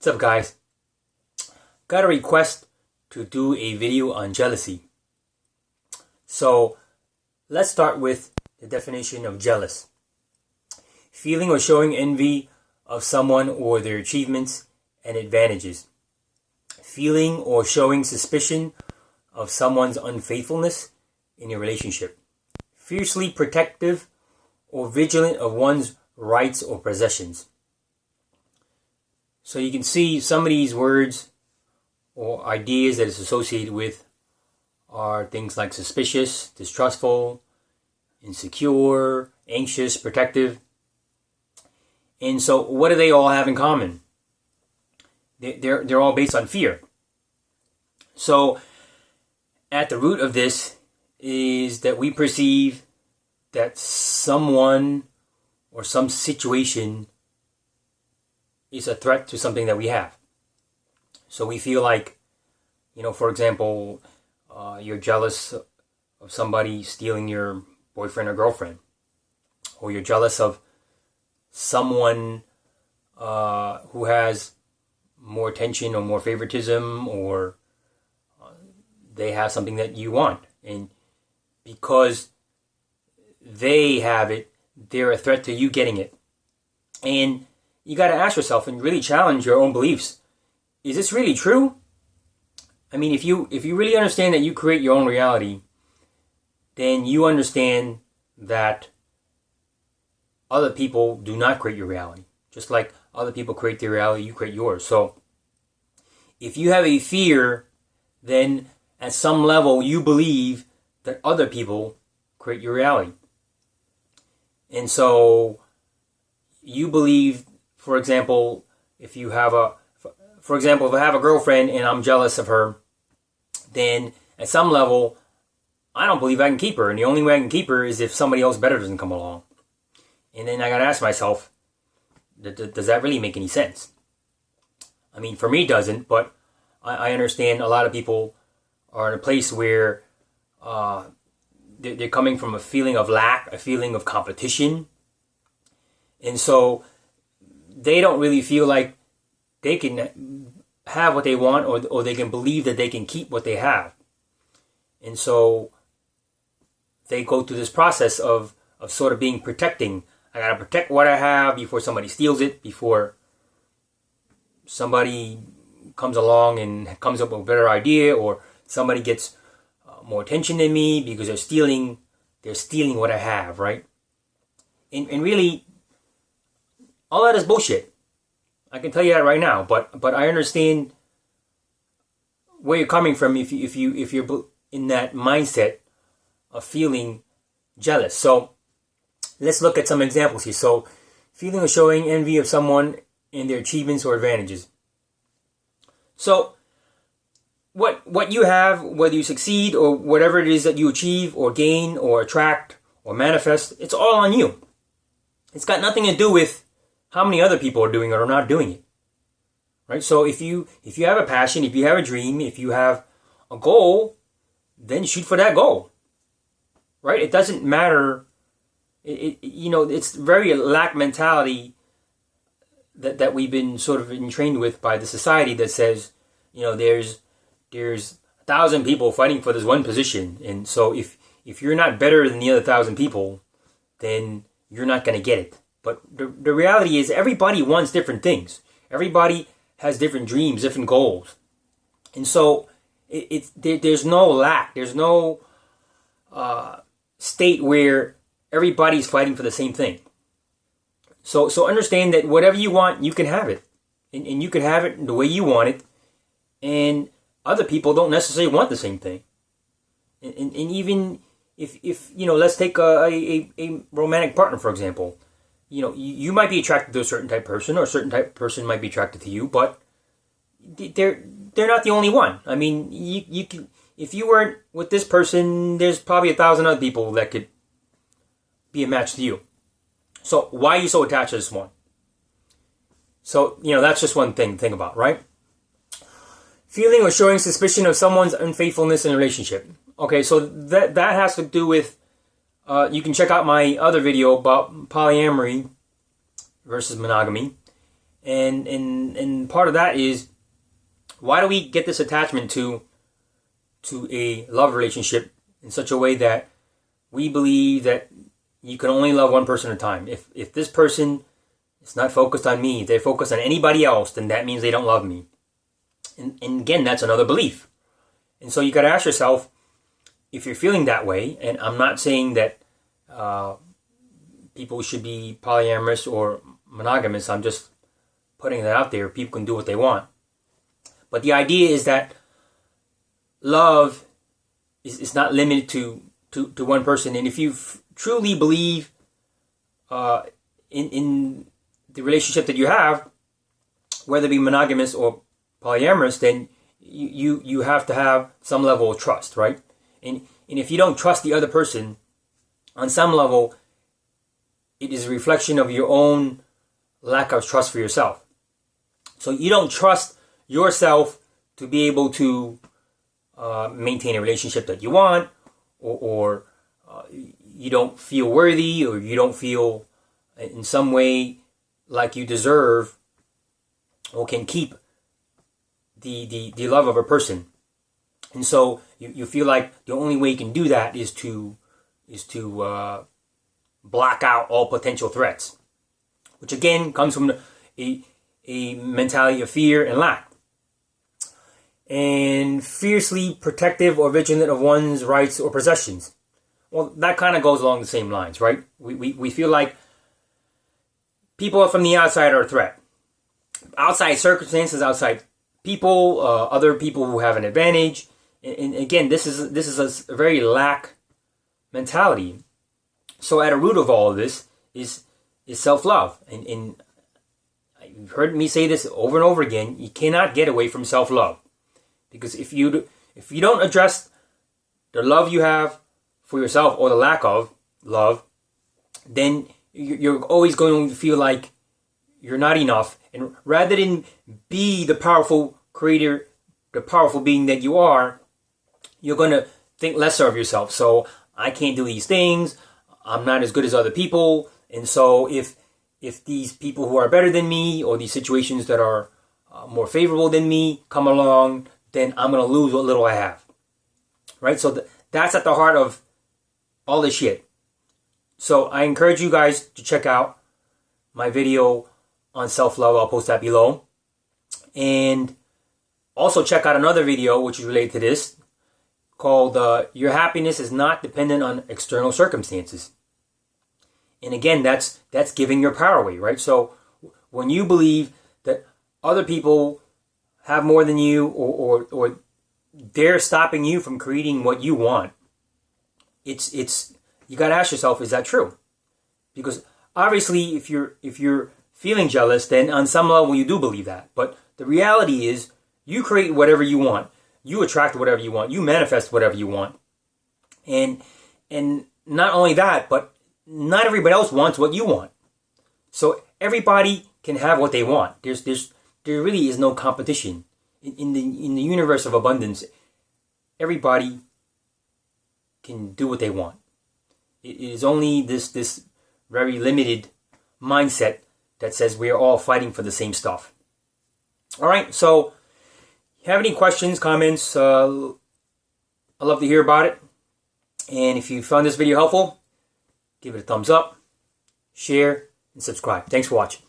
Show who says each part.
Speaker 1: What's up, guys? Got a request to do a video on jealousy. So let's start with the definition of jealous. Feeling or showing envy of someone or their achievements and advantages. Feeling or showing suspicion of someone's unfaithfulness in a relationship. Fiercely protective or vigilant of one's rights or possessions. So you can see some of these words or ideas that it's associated with are things like suspicious, distrustful, insecure, anxious, protective. And so what do they all have in common? They're all based on fear. So at the root of this is that we perceive that someone or some situation is a threat to something that we have. So we feel like, for example, you're jealous of somebody stealing your boyfriend or girlfriend, or you're jealous of someone who has more attention or more favoritism, or they have something that you want, and because they have it, they're a threat to you getting it. And you got to ask yourself and really challenge your own beliefs. Is this really true? I mean, if you really understand that you create your own reality, then you understand that other people do not create your reality. Just like other people create their reality, you create yours. So if you have a fear, then at some level you believe that other people create your reality. And so you believe, for example, if I have a girlfriend and I'm jealous of her, then at some level, I don't believe I can keep her. And the only way I can keep her is if somebody else better doesn't come along. And then I got to ask myself, does that really make any sense? I mean, for me it doesn't, but I understand a lot of people are in a place where they're coming from a feeling of lack, a feeling of competition. And so they don't really feel like they can have what they want, or they can believe that they can keep what they have. And so they go through this process of sort of being protecting. I got to protect what I have before somebody steals it, before somebody comes along and comes up with a better idea, or somebody gets more attention than me because they're stealing what I have, right? And really, all that is bullshit. I can tell you that right now, but I understand where you're coming from if you're in that mindset of feeling jealous. So let's look at some examples here. So feeling or showing envy of someone in their achievements or advantages. So what you have, whether you succeed or whatever it is that you achieve or gain or attract or manifest, it's all on you. It's got nothing to do with how many other people are doing it or not doing it, right? So if you have a passion, if you have a dream, if you have a goal, then shoot for that goal, right? It doesn't matter. It's very lack mentality that we've been sort of entrained with by the society that says, there's 1,000 people fighting for this one position, and so if you're not better than the other 1,000 people, then you're not going to get it. But the reality is everybody wants different things. Everybody has different dreams, different goals. And so there's no lack. There's no state where everybody's fighting for the same thing. So understand that whatever you want, you can have it. And you can have it the way you want it. And other people don't necessarily want the same thing. And even if let's take a romantic partner, for example. You might be attracted to a certain type of person, or a certain type of person might be attracted to you, but they're not the only one. I mean, you can, if you weren't with this person, there's probably 1,000 other people that could be a match to you. So why are you so attached to this one? So, that's just one thing to think about, right? Feeling or showing suspicion of someone's unfaithfulness in a relationship. Okay, so that has to do with you can check out my other video about polyamory versus monogamy. And part of that is, why do we get this attachment to a love relationship in such a way that we believe that you can only love one person at a time? If this person is not focused on me, if they're focused on anybody else, then that means they don't love me. And again, that's another belief. And so you got to ask yourself, if you're feeling that way, and I'm not saying that people should be polyamorous or monogamous, I'm just putting that out there. People can do what they want. But the idea is that love is not limited to one person. And if you truly believe in the relationship that you have, whether it be monogamous or polyamorous, then you have to have some level of trust, right? And if you don't trust the other person, on some level, it is a reflection of your own lack of trust for yourself. So you don't trust yourself to be able to maintain a relationship that you want, or you don't feel worthy, or you don't feel in some way like you deserve or can keep the love of a person. And so you feel like the only way you can do that is to block out all potential threats, which again comes from a mentality of fear and lack. And fiercely protective or vigilant of one's rights or possessions. Well, that kind of goes along the same lines, right? We feel like people from the outside are a threat. Outside circumstances, outside people, other people who have an advantage. And again, this is a very lack mentality. So at the root of all of this is self-love. And you've heard me say this over and over again. You cannot get away from self-love. Because if you don't address the love you have for yourself, or the lack of love, then you're always going to feel like you're not enough. And rather than be the powerful creator, the powerful being that you are, you're going to think lesser of yourself. So I can't do these things. I'm not as good as other people. And so if these people who are better than me, or these situations that are more favorable than me come along, then I'm going to lose what little I have. Right? So that's at the heart of all this shit. So I encourage you guys to check out my video on self-love. I'll post that below. And also check out another video which is related to this, called Your Happiness is Not Dependent on External Circumstances. And again, that's giving your power away, right? So when you believe that other people have more than you, or they're stopping you from creating what you want, it's you got to ask yourself, is that true? Because obviously, if you're feeling jealous, then on some level you do believe that. But the reality is, you create whatever you want, you attract whatever you want, you manifest whatever you want, and not only that, but not everybody else wants what you want. So everybody can have what they want. There really is no competition in the universe of abundance. Everybody can do what they want. It is only this very limited mindset that says we are all fighting for the same stuff. All right, so if you have any questions, comments, I'd love to hear about it. And if you found this video helpful, give it a thumbs up, share, and subscribe. Thanks for watching.